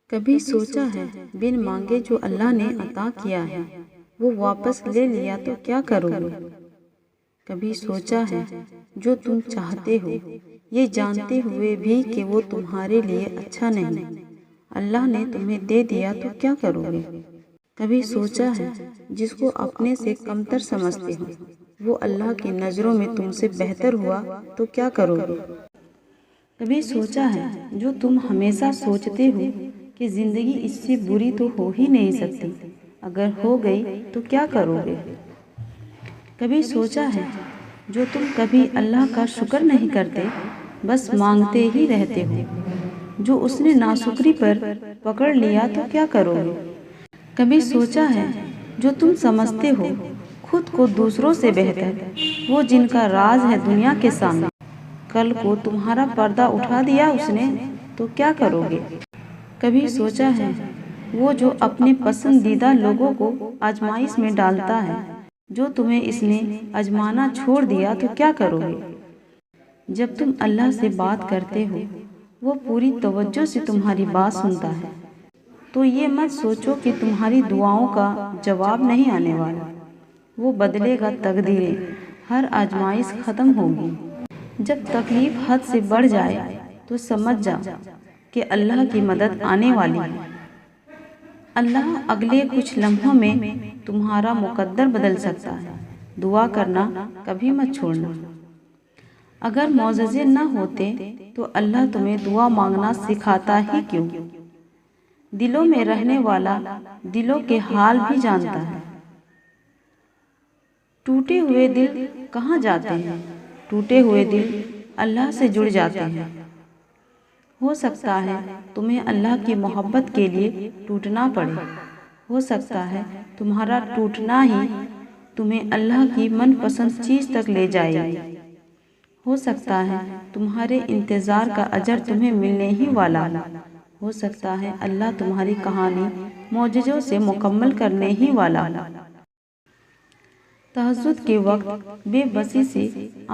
کبھی سوچا ہے بن مانگے جو اللہ نے عطا کیا ہے وہ واپس لے لیا تو کیا کرو گے؟ کبھی سوچا ہے جو تم چاہتے ہو یہ جانتے ہوئے بھی کہ وہ تمہارے لیے اچھا نہیں، اللہ نے تمہیں دے دیا تو کیا کرو گے؟ کبھی سوچا ہے جس کو اپنے سے کمتر سمجھتے ہو وہ اللہ کی نظروں میں تم سے بہتر ہوا تو کیا کرو گے؟ کبھی سوچا ہے جو تم ہمیشہ سوچتے ہو کہ زندگی اس سے بری تو ہو ہی نہیں سکتی، اگر ہو گئی تو کیا کرو گے؟ کبھی سوچا ہے جو تم کبھی اللہ کا شکر نہیں کرتے، بس مانگتے ہی رہتے ہو، جو اس نے ناشکری پر پکڑ لیا تو کیا کرو گے؟ کبھی سوچا ہے جو تم سمجھتے ہو خود کو دوسروں سے بہتر، وہ جن کا راز ہے دنیا کے سامنے، کل کو تمہارا پردہ اٹھا دیا اس نے تو کیا کرو گے؟ کبھی سوچا ہے وہ جو اپنے پسندیدہ لوگوں کو آزمائش میں ڈالتا ہے، جو تمہیں اس نے آزمانا چھوڑ دیا تو کیا کرو گے؟ جب تم اللہ سے بات کرتے ہو وہ پوری توجہ سے تمہاری بات سنتا ہے، تو یہ مت سوچو کہ تمہاری دعاؤں کا جواب نہیں آنے والا، وہ بدلے گا تقدیریں، ہر آزمائش ختم ہوگی۔ جب تکلیف حد سے بڑھ جائے تو سمجھ جا کہ اللہ کی مدد آنے والی ہے، اللہ اگلے کچھ لمحوں میں تمہارا مقدر بدل سکتا ہے۔ دعا کرنا کبھی مت چھوڑنا۔ اگر معجزے نہ ہوتے تو اللہ تمہیں دعا مانگنا سکھاتا ہی کیوں؟ دلوں میں رہنے والا دلوں کے حال بھی جانتا ہے۔ ٹوٹے ہوئے دل کہاں جاتے ہیں؟ ٹوٹے ہوئے دل اللہ سے جڑ جاتے ہیں۔ ہو سکتا ہے تمہیں اللہ کی محبت کے لیے ٹوٹنا پڑے، ہو سکتا ہے تمہارا ٹوٹنا ہی تمہیں اللہ کی من پسند چیز تک لے جائے گی، ہو سکتا ہے تمہارے انتظار کا اجر تمہیں ملنے ہی والا ہو سکتا ہے اللہ تمہاری کہانی معجزوں سے مکمل کرنے ہی والا ہو۔ تہجد کے وقت بے بسی سے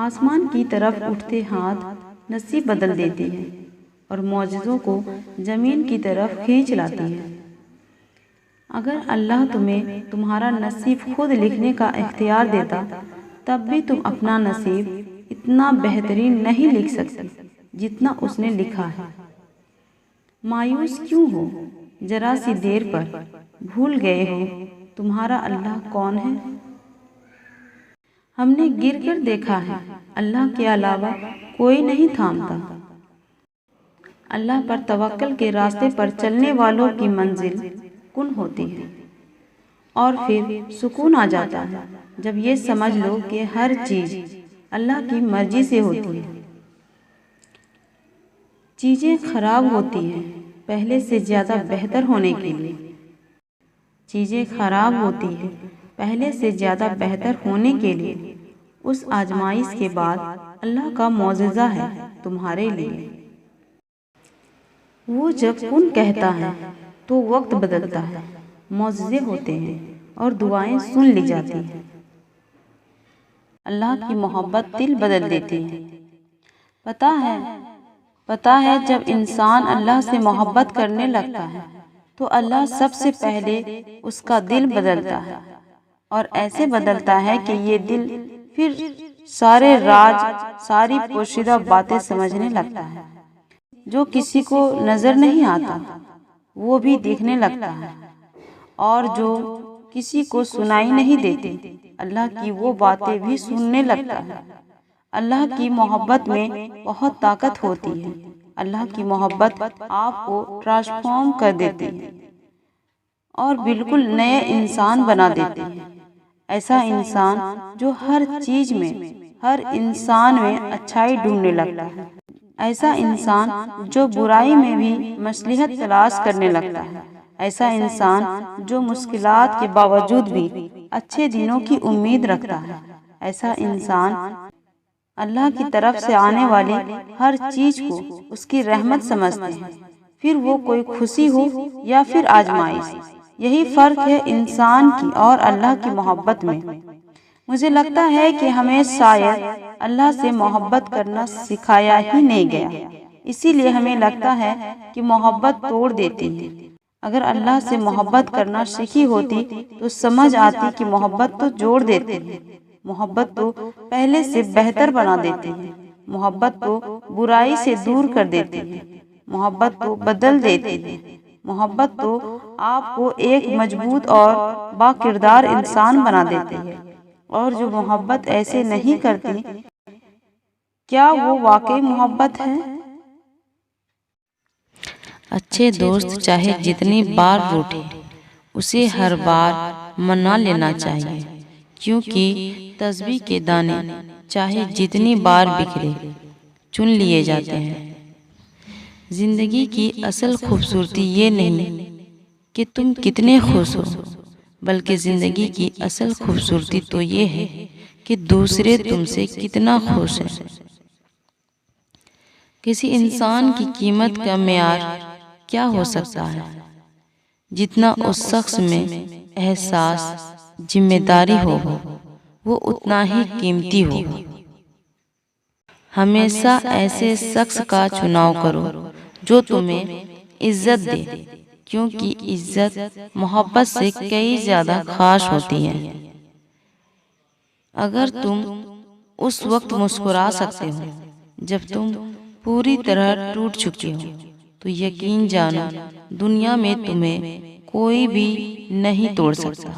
آسمان کی طرف اٹھتے ہاتھ نصیب بدل دیتی ہے اور معجزوں کو زمین کی طرف کھینچ لاتی ہے۔ اگر اللہ تمہیں تمہارا نصیب خود لکھنے کا اختیار دیتا تب بھی تم اپنا نصیب اتنا بہترین نہیں لکھ سکتے جتنا اس نے لکھا ہے۔ مایوس کیوں ہو؟ ذرا سی دیر پر بھول گئے ہو تمہارا اللہ کون ہے؟ ہم نے گر کر دیکھا ہے اللہ کے علاوہ کوئی نہیں تھامتا۔ اللہ پر توکل کے راستے پر چلنے والوں کی منزل کن ہوتی ہے، اور پھر سکون آ جاتا ہے جب یہ سمجھ لو کہ ہر چیز اللہ کی مرضی سے ہوتی ہے۔ چیزیں خراب ہوتی ہیں پہلے سے زیادہ بہتر ہونے کے لیے، چیزیں خراب ہوتی ہیں پہلے سے زیادہ بہتر ہونے کے لیے۔ اس آزمائش کے بعد اللہ کا معجزہ ہے تمہارے لیے۔ وہ جب کن کہتا ہے تو وقت بدلتا ہے، معجزے ہوتے ہیں اور دعائیں سن لی جاتی ہیں۔ اللہ کی محبت دل بدل دیتی ہے۔ پتہ ہے جب انسان اللہ سے محبت کرنے لگتا ہے تو اللہ سب سے پہلے اس کا دل بدلتا ہے، اور ایسے بدلتا ہے کہ یہ دل پھر سارے راز، ساری پوشیدہ باتیں سمجھنے لگتا ہے۔ جو کسی کو نظر نہیں آتا وہ بھی دیکھنے لگتا ہے، اور جو کسی کو سنائی نہیں دیتی اللہ کی وہ باتیں بھی سننے لگتا ہے۔ اللہ کی محبت میں بہت طاقت ہوتی ہے۔ اللہ کی محبت آپ کو ٹرانسفارم کر دیتی ہے اور بالکل نئے انسان بنا دیتی ہے۔ ایسا انسان جو ہر چیز میں، ہر انسان میں اچھائی ڈھونڈنے لگتا ہے، ایسا انسان جو برائی میں بھی مصلحت تلاش کرنے لگتا ہے، ایسا انسان جو مشکلات کے باوجود بھی اچھے دنوں کی امید رکھتا ہے، ایسا انسان اللہ کی طرف سے آنے والی ہر چیز کو اس کی رحمت سمجھتے ہیں، پھر وہ کوئی خوشی ہو یا پھر آزمائش۔ یہی فرق ہے انسان کی اور اللہ کی محبت میں۔ مجھے لگتا ہے کہ ہمیں شاید اللہ سے محبت کرنا سکھایا ہی نہیں گیا، اسی لیے ہمیں لگتا ہے کہ محبت توڑ دیتی ہے۔ اگر اللہ سے محبت کرنا سیکھی ہوتی تو سمجھ آتی کہ محبت تو جوڑ دیتی ہے، محبت تو پہلے سے بہتر بنا دیتی ہے، محبت تو برائی سے دور کر دیتی ہے، محبت تو بدل دیتی ہے، محبت تو آپ کو ایک مضبوط اور با کردار انسان بنا دیتی ہے۔ اور جو محبت ایسے نہیں کرتی، کیا وہ واقعی محبت ہے؟ اچھے دوست چاہے جتنی بار روٹھے اسے ہر بار منا لینا چاہیے، کیونکہ تسبیح کے دانے چاہے جتنی بار بکھرے چن لیے جاتے ہیں۔ زندگی کی اصل خوبصورتی یہ نہیں کہ تم کتنے خوش ہو، بلکہ زندگی کی اصل خوبصورتی تو یہ ہے کہ دوسرے تم سے کتنا خوش ہیں۔ کسی انسان کی قیمت کا معیار کیا ہو سکتا ہے؟ جتنا اس شخص میں احساس، ذمہ داری ہو، وہ اتنا ہی قیمتی ہو۔ ہمیشہ ایسے شخص کا چناؤ کرو جو تمہیں عزت دے، کیونکہ عزت محبت سے کئی زیادہ خاص ہوتی ہے۔ اگر تم اس وقت مسکرا سکتے ہو جب تم پوری طرح ٹوٹ چکے ہو، تو یقین جانو دنیا میں تمہیں کوئی بھی نہیں توڑ سکتا۔